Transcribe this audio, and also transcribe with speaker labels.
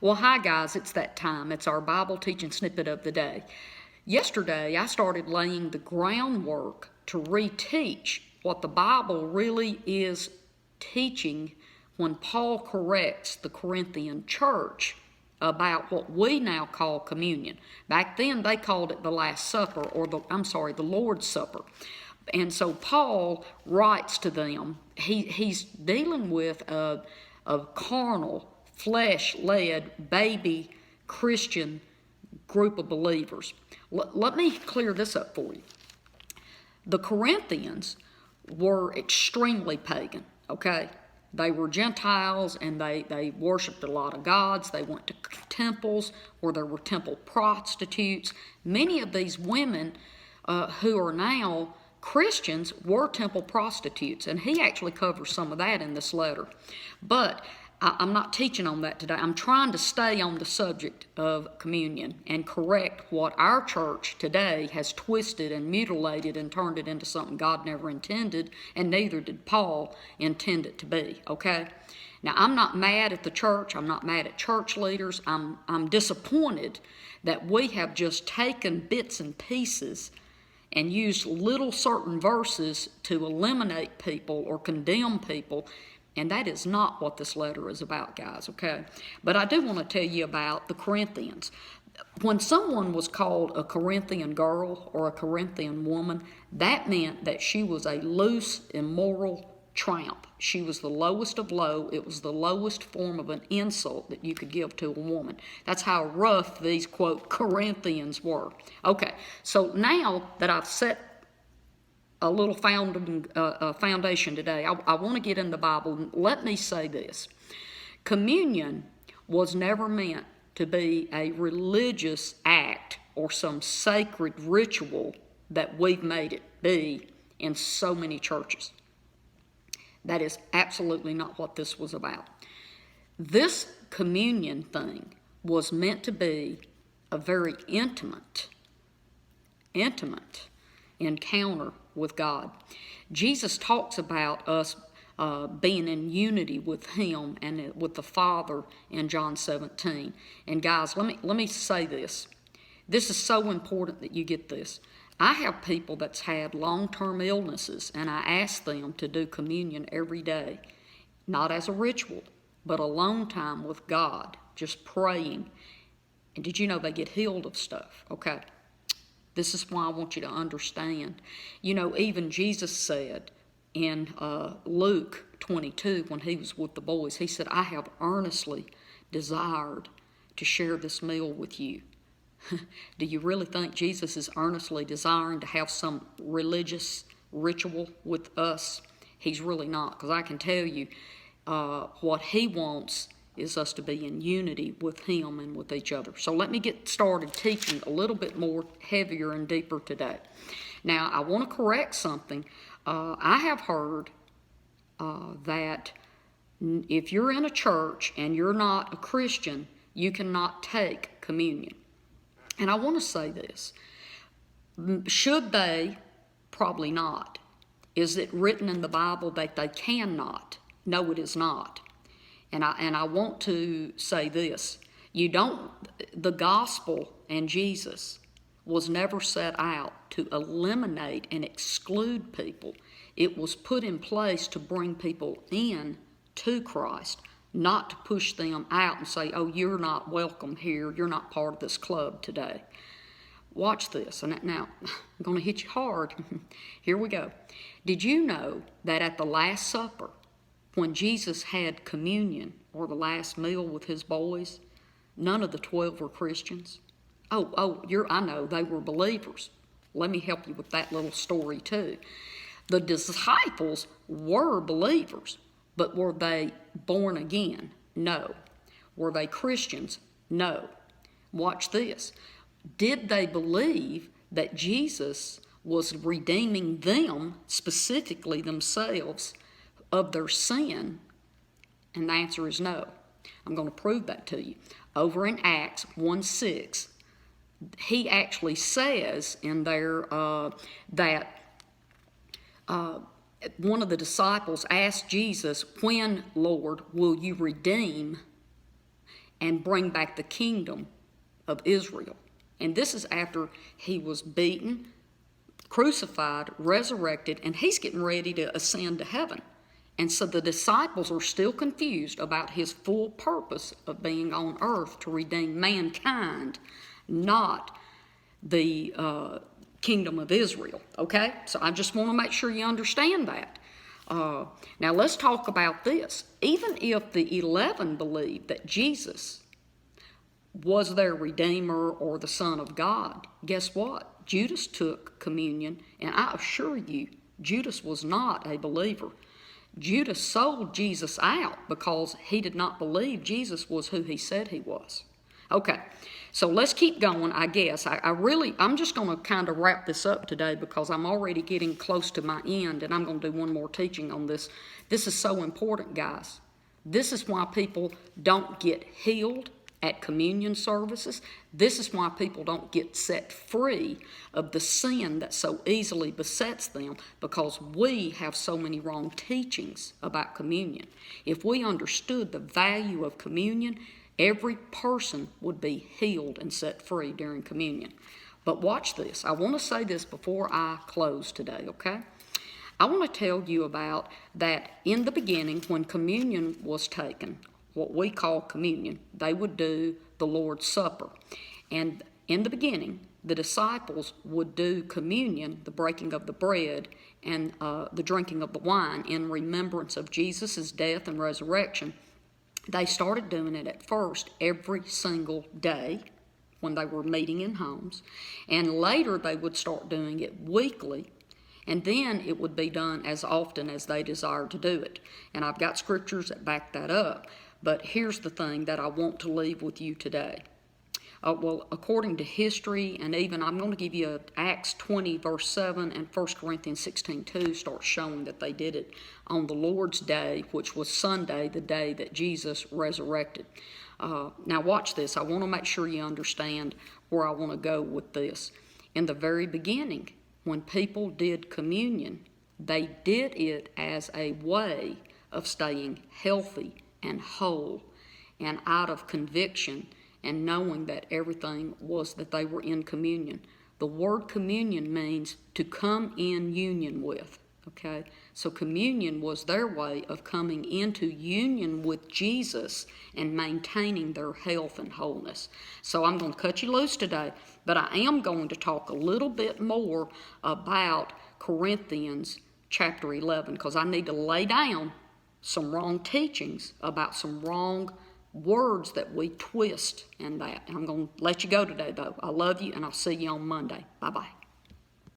Speaker 1: Well, hi guys, it's that time. It's our Bible Teaching Snippet of the day. Yesterday, I started laying the groundwork to reteach what the Bible really is teaching when Paul corrects the Corinthian church about what we now call communion. Back then, they called it the Last Supper, or the Lord's Supper. And so Paul writes to them. He's dealing with a carnal, flesh-led, baby Christian group of believers. Let me clear this up for you. The Corinthians were extremely pagan, okay? They were Gentiles, and they worshiped a lot of gods. They went to temples where there were temple prostitutes. Many of these women who are now Christians were temple prostitutes, and he actually covers some of that in this letter. But I'm not teaching on that today. I'm trying to stay on the subject of communion and correct what our church today has twisted and mutilated and turned it into something God never intended, and neither did Paul intend it to be, okay? Now, I'm not mad at the church. I'm not mad at church leaders. I'm disappointed that we have just taken bits and pieces and used little certain verses to eliminate people or condemn people. And that is not what this letter is about, guys, okay? But I do want to tell you about the Corinthians. When someone was called a Corinthian girl or a Corinthian woman, that meant that she was a loose, immoral tramp. She was the lowest of low. It was the lowest form of an insult that you could give to a woman. That's how rough these, quote, Corinthians were. Okay, so now that I've set a little foundation today, I want to get in the Bible. Let me say this. Communion was never meant to be a religious act or some sacred ritual that we've made it be in so many churches. That is absolutely not what this was about. This communion thing was meant to be a very intimate encounter with God. Jesus talks about us being in unity with Him and with the Father in John 17. And guys, let me say this. This is so important that you get this. I have people that's had long-term illnesses, and I ask them to do communion every day, not as a ritual, but alone time with God, just praying. And did you know they get healed of stuff? Okay. This is why I want you to understand. You know, even Jesus said in Luke 22, when he was with the boys, he said, I have earnestly desired to share this meal with you. Do you really think Jesus is earnestly desiring to have some religious ritual with us? He's really not, because I can tell you what he wants is us to be in unity with him and with each other. So let me get started teaching a little bit more heavier and deeper today. Now, I want to correct something. I have heard that if you're in a church and you're not a Christian, you cannot take communion. And I want to say this. Should they? Probably not. Is it written in the Bible that they cannot? No, it is not. And I want to say this. The gospel and Jesus was never set out to eliminate and exclude people. It was put in place to bring people in to Christ, not to push them out and say, oh, you're not welcome here. You're not part of this club today. Watch this. And now, I'm going to hit you hard. Here we go. Did you know that at the Last Supper, when Jesus had communion or the last meal with his boys, none of the 12 were Christians? I know, they were believers. Let me help you with that little story too. The disciples were believers, but were they born again? No. Were they Christians? No. Watch this. Did they believe that Jesus was redeeming them, specifically themselves, of their sin? And the answer is no. I'm going to prove that to you. Over in Acts 1:6, he actually says in there that one of the disciples asked Jesus, when, Lord, will you redeem and bring back the kingdom of Israel. And this is after he was beaten, crucified, resurrected, and he's getting ready to ascend to heaven. And so the disciples are still confused about his full purpose of being on earth to redeem mankind, not the kingdom of Israel. Okay? So I just want to make sure you understand that. Now let's talk about this. Even if the 11 believed that Jesus was their Redeemer or the Son of God, guess what? Judas took communion, and I assure you, Judas was not a believer. Judas sold Jesus out because he did not believe Jesus was who he said he was. Okay, so let's keep going, I guess. I'm just going to kind of wrap this up today because I'm already getting close to my end, and I'm going to do one more teaching on this. This is so important, guys. This is why people don't get healed at communion services. This is why people don't get set free of the sin that so easily besets them, because we have so many wrong teachings about communion. If we understood the value of communion, every person would be healed and set free during communion. But watch this. I want to say this before I close today, okay? I want to tell you about that in the beginning when communion was taken, what we call communion, they would do the Lord's Supper. And in the beginning, the disciples would do communion, the breaking of the bread, and the drinking of the wine in remembrance of Jesus' death and resurrection. They started doing it at first every single day when they were meeting in homes. And later they would start doing it weekly. And then it would be done as often as they desired to do it. And I've got scriptures that back that up. But here's the thing that I want to leave with you today. Well, according to history, and even I'm going to give you Acts 20, verse 7, and 1 Corinthians 16:2 starts showing that they did it on the Lord's Day, which was Sunday, the day that Jesus resurrected. Now watch this. I want to make sure you understand where I want to go with this. In the very beginning, when people did communion, they did it as a way of staying healthy and whole and out of conviction and knowing that everything was that they were in communion. The word communion means to come in union with, okay? So communion was their way of coming into union with Jesus and maintaining their health and wholeness. So I'm going to cut you loose today, but I am going to talk a little bit more about Corinthians chapter 11 because I need to lay down some wrong teachings about some wrong words that we twist and that. And I'm going to let you go today, though. I love you, and I'll see you on Monday. Bye-bye.